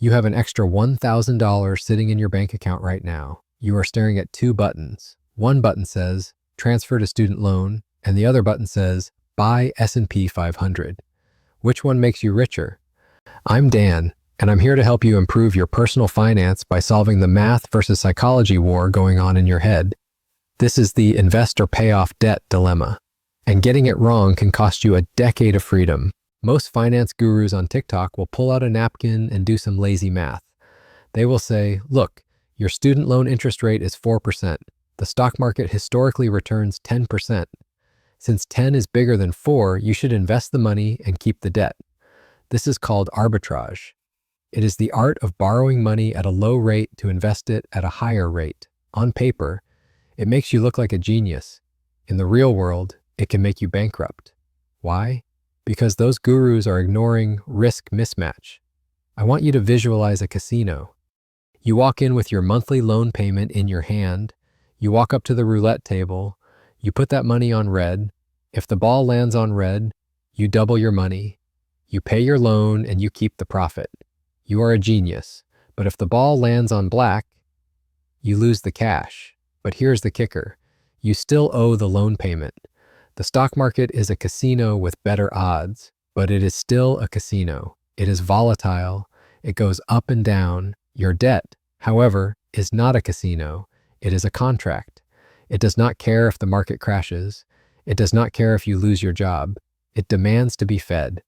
You have an extra $1,000 sitting in your bank account right now. You are staring at two buttons. One button says, transfer to student loan, and the other button says, buy S&P 500. Which one makes you richer? I'm Dan, and I'm here to help you improve your personal finance by solving the math versus psychology war going on in your head. This is the invest or pay off debt dilemma. And getting it wrong can cost you a decade of freedom. Most finance gurus on TikTok will pull out a napkin and do some lazy math. They will say, look, your student loan interest rate is 4%. The stock market historically returns 10%. Since 10 is bigger than 4, you should invest the money and keep the debt. This is called arbitrage. It is the art of borrowing money at a low rate to invest it at a higher rate. On paper, it makes you look like a genius. In the real world, it can make you bankrupt. Why? Because those gurus are ignoring risk mismatch. I want you to visualize a casino. You walk in with your monthly loan payment in your hand. You walk up to the roulette table. You put that money on red. If the ball lands on red, you double your money. You pay your loan and you keep the profit. You are a genius. But if the ball lands on black, you lose the cash. But here's the kicker. You still owe the loan payment. The stock market is a casino with better odds, but it is still a casino. It is volatile. It goes up and down. Your debt, however, is not a casino. It is a contract. It does not care if the market crashes. It does not care if you lose your job. It demands to be fed.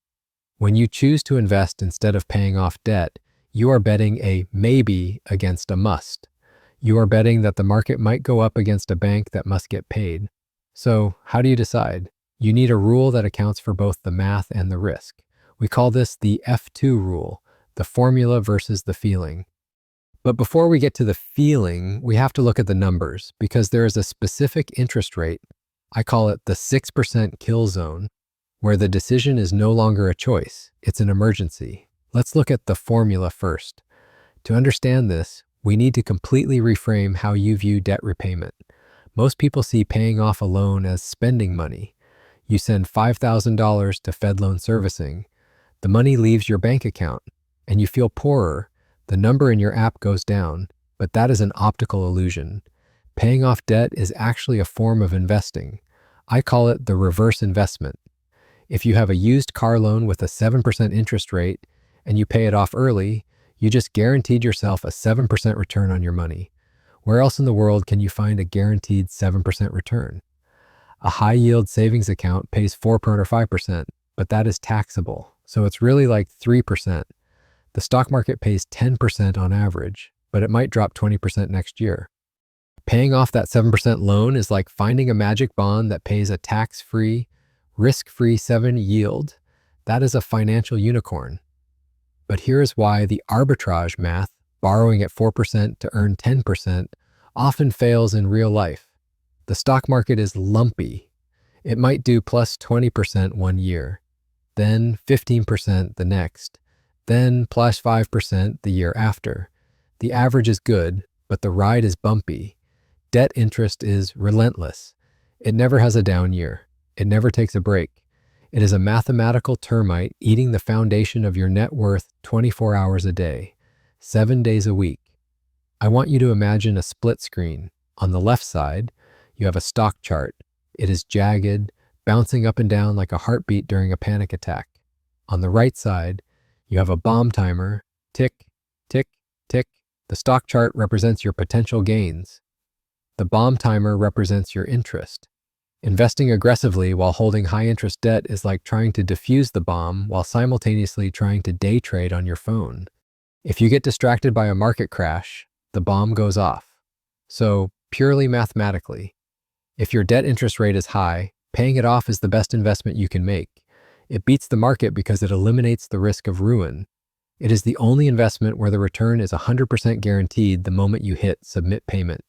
When you choose to invest instead of paying off debt, you are betting a maybe against a must. You are betting that the market might go up against a bank that must get paid. So, how do you decide? You need a rule that accounts for both the math and the risk. We call this the F2 rule, the formula versus the feeling. But before we get to the feeling, we have to look at the numbers because there is a specific interest rate, I call it the 6% kill zone, where the decision is no longer a choice, it's an emergency. Let's look at the formula first. To understand this, we need to completely reframe how you view debt repayment. Most people see paying off a loan as spending money. You send $5,000 to Fed loan servicing. The money leaves your bank account, and you feel poorer. The number in your app goes down, but that is an optical illusion. Paying off debt is actually a form of investing. I call it the reverse investment. If you have a used car loan with a 7% interest rate and you pay it off early, you just guaranteed yourself a 7% return on your money. Where else in the world can you find a guaranteed 7% return? A high-yield savings account pays 4% or 5%, but that is taxable, so it's really like 3%. The stock market pays 10% on average, but it might drop 20% next year. Paying off that 7% loan is like finding a magic bond that pays a tax-free, risk-free 7 yield. That is a financial unicorn. But here is why the arbitrage math, borrowing at 4% to earn 10%, often fails in real life. The stock market is lumpy. It might do plus 20% one year, then 15% the next, then plus 5% the year after. The average is good, but the ride is bumpy. Debt interest is relentless. It never has a down year. It never takes a break. It is a mathematical termite eating the foundation of your net worth 24 hours a day, 7 days a week. I want you to imagine a split screen. On the left side, you have a stock chart. It is jagged, bouncing up and down like a heartbeat during a panic attack. On the right side, you have a bomb timer. Tick, tick, tick. The stock chart represents your potential gains. The bomb timer represents your interest. Investing aggressively while holding high-interest debt is like trying to defuse the bomb while simultaneously trying to day trade on your phone. If you get distracted by a market crash, the bomb goes off. So, purely mathematically, if your debt interest rate is high, paying it off is the best investment you can make. It beats the market because it eliminates the risk of ruin. It is the only investment where the return is 100% guaranteed the moment you hit submit payment.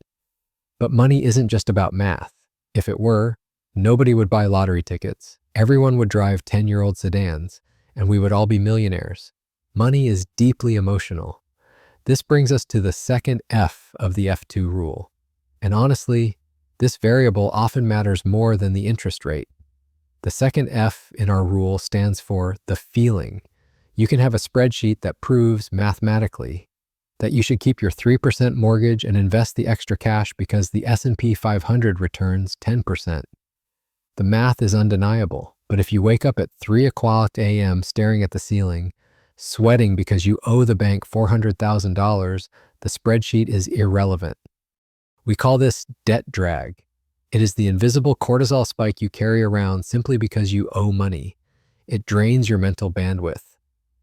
But money isn't just about math. If it were, nobody would buy lottery tickets, everyone would drive 10-year-old sedans, and we would all be millionaires. Money is deeply emotional. This brings us to the second F of the F2 rule. And honestly, this variable often matters more than the interest rate. The second F in our rule stands for the feeling. You can have a spreadsheet that proves mathematically that you should keep your 3% mortgage and invest the extra cash because the S&P 500 returns 10%. The math is undeniable, but if you wake up at 3 o'clock a.m. staring at the ceiling, sweating because you owe the bank $400,000, the spreadsheet is irrelevant. We call this debt drag. It is the invisible cortisol spike you carry around simply because you owe money. It drains your mental bandwidth,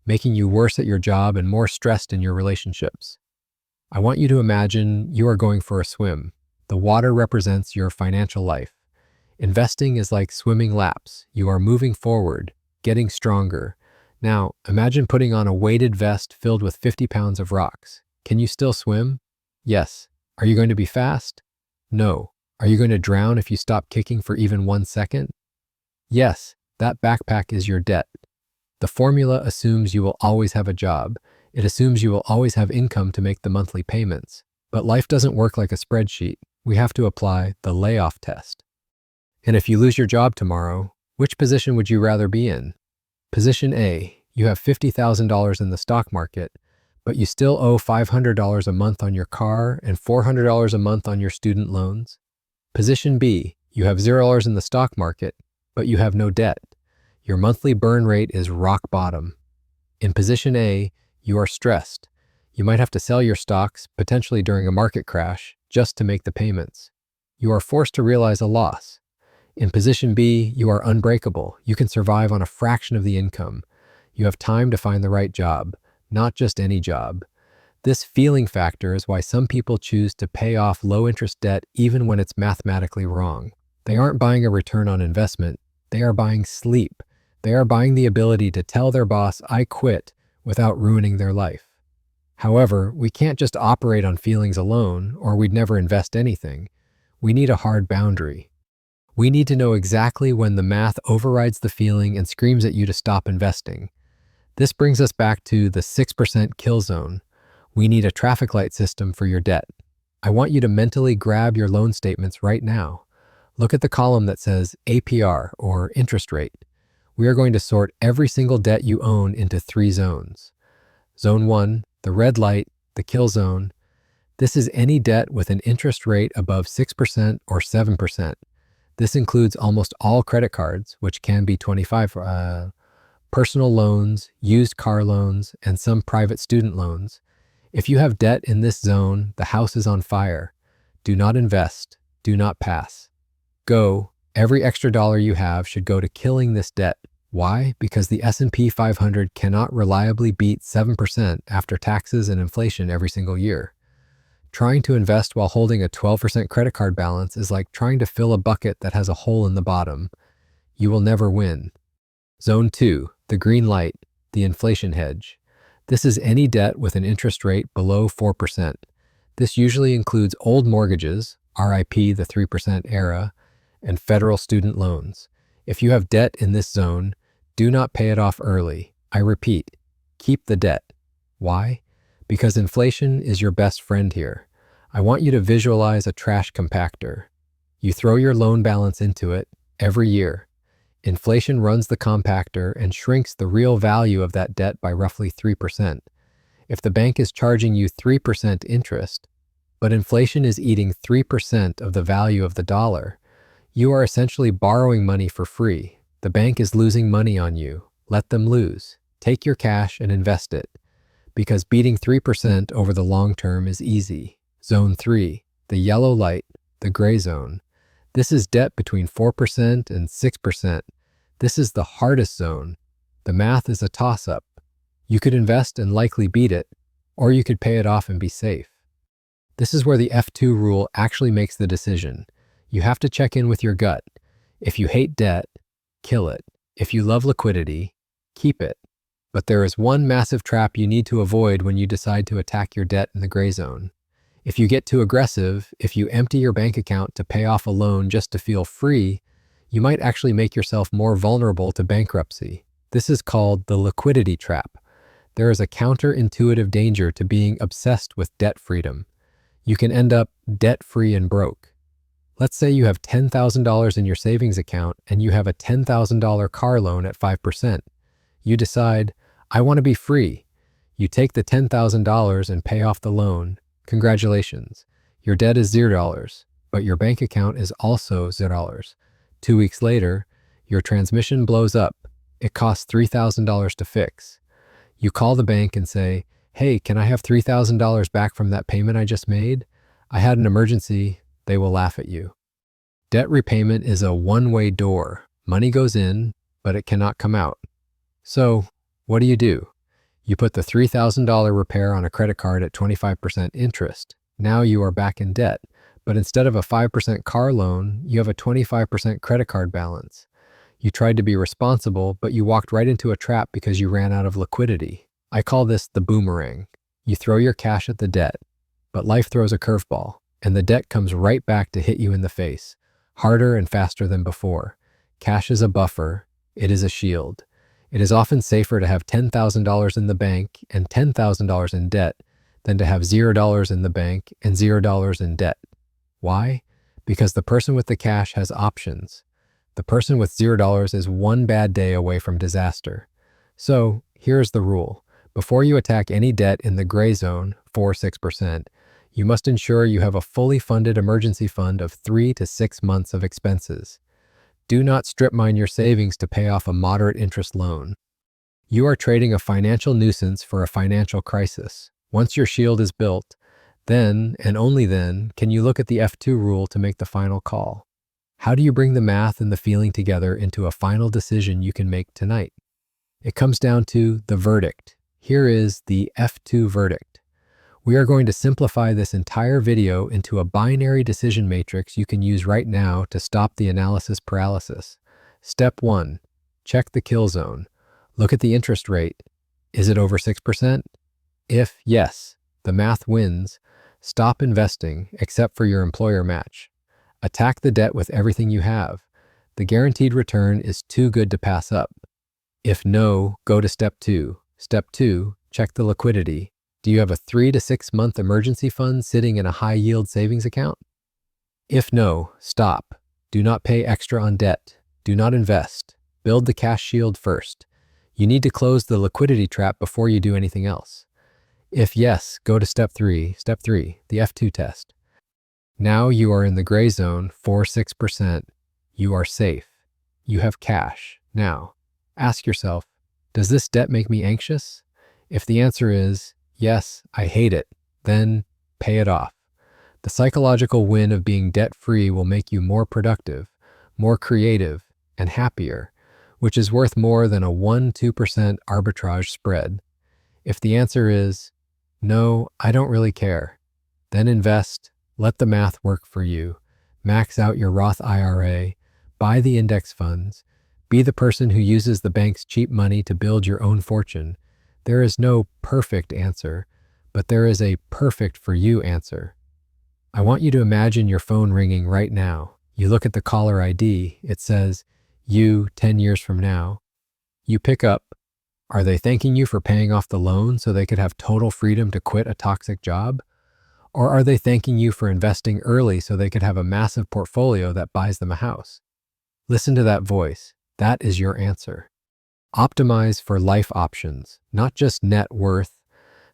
making you worse at your job and more stressed in your relationships. I want you to imagine you are going for a swim. The water represents your financial life. Investing is like swimming laps. You are moving forward, getting stronger. Now, imagine putting on a weighted vest filled with 50 pounds of rocks. Can you still swim? Yes. Are you going to be fast? No. Are you going to drown if you stop kicking for even 1 second? Yes. That backpack is your debt. The formula assumes you will always have a job. It assumes you will always have income to make the monthly payments. But life doesn't work like a spreadsheet. We have to apply the layoff test. And if you lose your job tomorrow, which position would you rather be in? Position A, you have $50,000 in the stock market, but you still owe $500 a month on your car and $400 a month on your student loans. Position B, you have $0 in the stock market, but you have no debt. Your monthly burn rate is rock bottom. In position A, you are stressed. You might have to sell your stocks, potentially during a market crash, just to make the payments. You are forced to realize a loss. In position B, you are unbreakable. You can survive on a fraction of the income. You have time to find the right job, not just any job. This feeling factor is why some people choose to pay off low-interest debt even when it's mathematically wrong. They aren't buying a return on investment. They are buying sleep. They are buying the ability to tell their boss, "I quit," without ruining their life. However, we can't just operate on feelings alone, or we'd never invest anything. We need a hard boundary. We need to know exactly when the math overrides the feeling and screams at you to stop investing. This brings us back to the 6% kill zone. We need a traffic light system for your debt. I want you to mentally grab your loan statements right now. Look at the column that says APR, or interest rate. We are going to sort every single debt you own into 3 zones. Zone 1, the red light, the kill zone. This is any debt with an interest rate above 6% or 7%. This includes almost all credit cards, which can be 25%, personal loans, used car loans, and some private student loans. If you have debt in this zone, the house is on fire. Do not invest. Do not pass. Go. Every extra dollar you have should go to killing this debt. Why? Because the S&P 500 cannot reliably beat 7% after taxes and inflation every single year. Trying to invest while holding a 12% credit card balance is like trying to fill a bucket that has a hole in the bottom. You will never win. Zone 2, the green light, the inflation hedge. This is any debt with an interest rate below 4%. This usually includes old mortgages, RIP the 3% era, and federal student loans. If you have debt in this zone, do not pay it off early. I repeat, keep the debt. Why? Because inflation is your best friend here. I want you to visualize a trash compactor. You throw your loan balance into it every year. Inflation runs the compactor and shrinks the real value of that debt by roughly 3%. If the bank is charging you 3% interest, but inflation is eating 3% of the value of the dollar, you are essentially borrowing money for free. The bank is losing money on you. Let them lose. Take your cash and invest it. Because beating 3% over the long term is easy. Zone 3, the yellow light, the gray zone. This is debt between 4% and 6%. This is the hardest zone. The math is a toss-up. You could invest and likely beat it, or you could pay it off and be safe. This is where the F2 rule actually makes the decision. You have to check in with your gut. If you hate debt, kill it. If you love liquidity, keep it. But there is one massive trap you need to avoid when you decide to attack your debt in the gray zone. If you get too aggressive, if you empty your bank account to pay off a loan just to feel free, you might actually make yourself more vulnerable to bankruptcy. This is called the liquidity trap. There is a counterintuitive danger to being obsessed with debt freedom. You can end up debt-free and broke. Let's say you have $10,000 in your savings account and you have a $10,000 car loan at 5%. You decide, I want to be free. You take the $10,000 and pay off the loan. Congratulations. Your debt is $0, but your bank account is also $0. 2 weeks later, your transmission blows up. It costs $3,000 to fix. You call the bank and say, "Hey, can I have $3,000 back from that payment I just made? I had an emergency." They will laugh at you. Debt repayment is a one-way door. Money goes in, but it cannot come out. So, what do? You put the $3,000 repair on a credit card at 25% interest. Now you are back in debt, but instead of a 5% car loan, you have a 25% credit card balance. You tried to be responsible, but you walked right into a trap because you ran out of liquidity. I call this the boomerang. You throw your cash at the debt, but life throws a curveball, and the debt comes right back to hit you in the face, harder and faster than before. Cash is a buffer. It is a shield. It is often safer to have $10,000 in the bank and $10,000 in debt than to have $0 in the bank and $0 in debt. Why? Because the person with the cash has options. The person with $0 is one bad day away from disaster. So, here's the rule. Before you attack any debt in the gray zone, 4-6%, you must ensure you have a fully funded emergency fund of 3 to 6 months of expenses. Do not strip mine your savings to pay off a moderate interest loan. You are trading a financial nuisance for a financial crisis. Once your shield is built, then, and only then, can you look at the F2 rule to make the final call. How do you bring the math and the feeling together into a final decision you can make tonight? It comes down to the verdict. Here is the F2 verdict. We are going to simplify this entire video into a binary decision matrix you can use right now to stop the analysis paralysis. Step 1. Check the kill zone. Look at the interest rate. Is it over 6%? If yes, the math wins. Stop investing, except for your employer match. Attack the debt with everything you have. The guaranteed return is too good to pass up. If no, go to step 2. Step 2, check the liquidity. Do you have a 3 to 6 month emergency fund sitting in a high-yield savings account? If no, stop. Do not pay extra on debt. Do not invest. Build the cash shield first. You need to close the liquidity trap before you do anything else. If yes, go to step 3. Step 3, the F2 test. Now you are in the gray zone, 4-6%. You are safe. You have cash. Now, ask yourself, does this debt make me anxious? If the answer is, yes, I hate it, then pay it off. The psychological win of being debt-free will make you more productive, more creative, and happier, which is worth more than a 1-2% arbitrage spread. If the answer is, no, I don't really care, then invest, let the math work for you, max out your Roth IRA, buy the index funds, be the person who uses the bank's cheap money to build your own fortune. There is no perfect answer, but there is a perfect for you answer. I want you to imagine your phone ringing right now. You look at the caller ID. It says, you 10 years from now. You pick up. Are they thanking you for paying off the loan so they could have total freedom to quit a toxic job? Or are they thanking you for investing early so they could have a massive portfolio that buys them a house? Listen to that voice. That is your answer. Optimize for life options, not just net worth.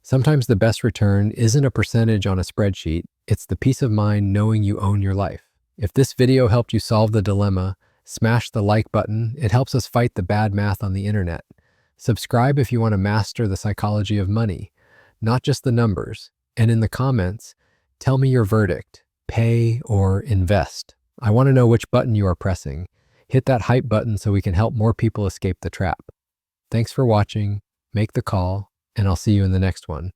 Sometimes the best return isn't a percentage on a spreadsheet, it's the peace of mind knowing you own your life. If this video helped you solve the dilemma, smash the like button. It helps us fight the bad math on the internet. Subscribe if you want to master the psychology of money, not just the numbers. And in the comments, tell me your verdict, pay or invest. I want to know which button you are pressing. Hit that hype button so we can help more people escape the trap. Thanks for watching, make the call, and I'll see you in the next one.